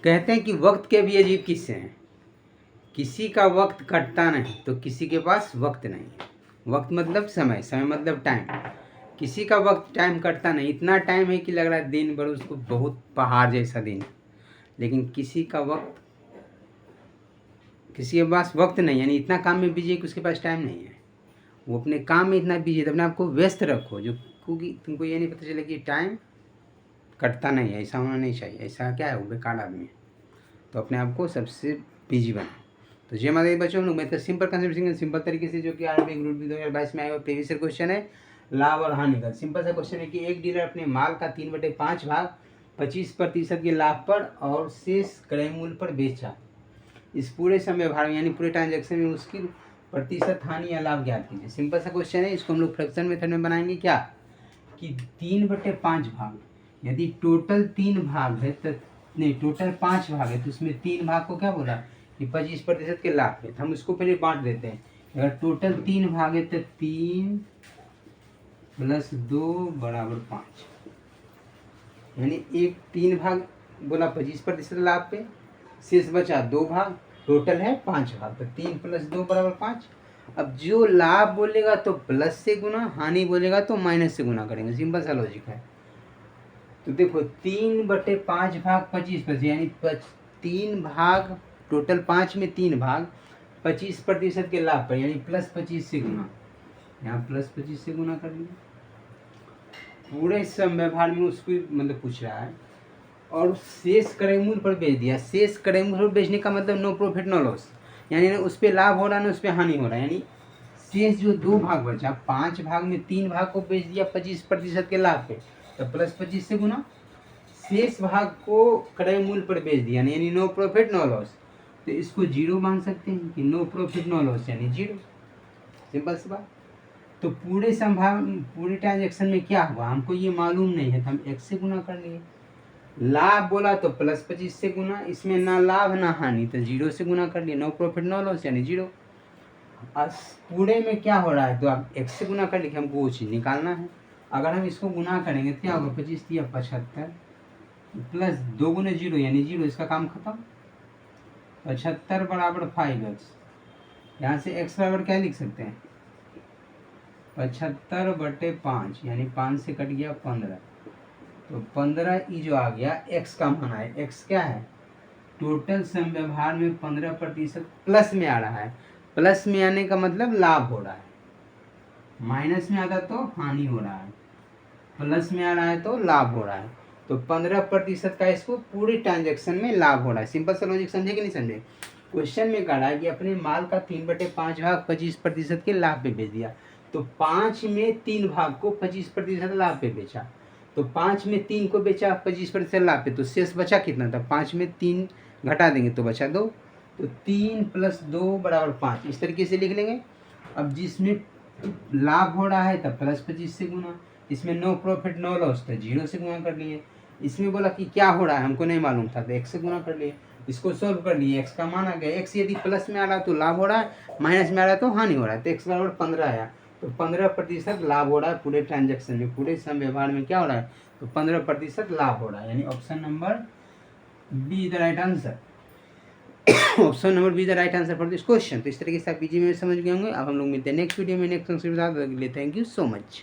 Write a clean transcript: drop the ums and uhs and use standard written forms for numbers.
कहते हैं कि वक्त के भी अजीब किस्से हैं। किसी का वक्त कटता नहीं तो किसी के पास वक्त नहीं है। वक्त मतलब समय, समय मतलब टाइम। किसी का वक्त टाइम कटता नहीं, इतना टाइम है कि लग रहा है दिन भर उसको बहुत पहाड़ जैसा दिन। लेकिन किसी का वक्त, किसी के पास वक्त नहीं, यानी इतना काम में बिजी है कि उसके पास टाइम नहीं है। वो अपने काम में इतना बिजी है, तो अपने आप को व्यस्त रखो जो, क्योंकि तुमको ये नहीं पता चले कि टाइम कटता नहीं है। ऐसा होना नहीं चाहिए। ऐसा क्या है, वो बेकार आदमी है। तो अपने आप को सबसे बिजी बनाओ। तो जय माता दी बच्चों, हम लोग मैथ का सिंपल कंसेप्ट सिंपल तरीके से, जो कि आरबीआई ग्रुप बी 2022 में आया हुआ प्रीवियस ईयर क्वेश्चन है, लाभ और हानि का। सिंपल सा क्वेश्चन है कि एक डीलर अपने माल का 3/5 भाग 25% के लाभ पर और शेष क्रय मूल्य पर बेचा। इस पूरे समय भाग यानी पूरे ट्रांजेक्शन में उसकी प्रतिशत हानि या लाभ ज्ञात कीजिए। सिंपल सा क्वेश्चन है। इसको हम लोग फ्रैक्शन मेथड में बनाएंगे क्या, कि 3/5 भाग, यदि टोटल 3 भाग है तो नहीं, टोटल 5 भाग है तो उसमें 3 भाग को क्या बोला कि 25% के लाभ पे। हम उसको पहले बांट देते हैं। अगर टोटल 3 भाग है तो 3 + 2 = 5, यानी एक 3 भाग बोला 25% लाभ पे, शेष बचा 2 भाग, टोटल है 5 भाग, तो 3 + 2 = 5। अब जो लाभ बोलेगा तो प्लस से गुना, हानि बोलेगा तो माइनस से गुना करेंगे। सिंपल सा लॉजिक है। तो देखो 3/5 भाग 25%, यानी 3 भाग, टोटल 5 में 3 भाग 25% के लाभ पर, यानी +25 से गुना, यहाँ +25 से गुना कर लिया। पूरे समय भार में उसको मतलब पूछ रहा है, और शेष क्रय मूल्य पर बेच दिया। शेष क्रय मूल्य पर बेचने का मतलब नो प्रॉफिट नो लॉस, यानी ना उस पर लाभ हो रहा है ना उस पर हानि हो रहा है। यानी शेष जो 2 भाग बचा, 5 भाग में 3 भाग को बेच दिया 25% के लाभ पे, तो +25 से गुना, शेष भाग को क्रय मूल्य पर बेच दिया, यानी नो प्रॉफिट नो लॉस। तो इसको 0 मान सकते हैं कि नो प्रॉफिट नो लॉस यानी 0। सिंपल सी बात। तो पूरे पूरे ट्रांजेक्शन में क्या हुआ हमको ये मालूम नहीं है, तो हम x से गुना कर लिए। लाभ बोला तो +25 से गुना, इसमें ना लाभ ना हानि, तो 0 से गुना कर लिए। नो प्रॉफिट नो लॉस यानी 0। और पूरे में क्या हो रहा है, तो आप x से गुना कर लिखे, हमको वो चीज़ निकालना है। अगर हम इसको गुना करेंगे तो क्या होगा, 25 × 75 प्लस 2 × 0 यानी 0, इसका काम खत्म। 75 = 5x। यहाँ से x बराबर क्या लिख सकते हैं, 75/5, यानी 5 से कट गया 15, तो 15 ई जो आ गया x का मान है। x क्या है, टोटल सम व्यवहार में 15% प्लस में आ रहा है। प्लस में आने का मतलब लाभ हो रहा है, माइनस में आता तो हानि हो रहा है, प्लस में आ रहा है तो लाभ हो रहा है। तो 15% का इसको पूरे ट्रांजेक्शन में लाभ हो रहा है। सिंपल सा लॉजिक समझे कि नहीं समझे। क्वेश्चन में कहा है कि अपने माल का 3/5 भाग 25% के लाभ पे बेच दिया। तो 5 में 3 भाग को 25% लाभ पे बेचा, तो 5 में 3 को बेचा 25% लाभ पे, तो शेष बचा कितना था, 5 में 3 घटा देंगे तो बचा 2, तो 3 + 2 = 5। इस तरीके से लिख लेंगे। अब जिसमें लाभ हो रहा है तब +25 से गुना, इसमें नो प्रॉफिट नो लॉस तो 0 से गुना कर लिए। इसमें बोला कि क्या हो रहा है हमको नहीं मालूम था, तो x से गुना कर लिए। इसको सॉल्व कर लिए, x का मान आ गया। x यदि प्लस में आ रहा है तो लाभ हो रहा है, माइनस में आ रहा है तो हानि हो रहा है, तो x = 15 आया। तो 15% लाभ हो रहा है पूरे ट्रांजेक्शन में, पूरे सम व्यवहार में क्या हो रहा है, तो 15% लाभ हो रहा है, यानी option number B is the right answer. Option number B is the right answer for this question. तो इस तरीके से आप पीजी में समझ गए होंगे। अब हम लोग मिलते हैं नेक्स्ट वीडियो में नेक्स्ट आंसर के साथ। Thank you so much.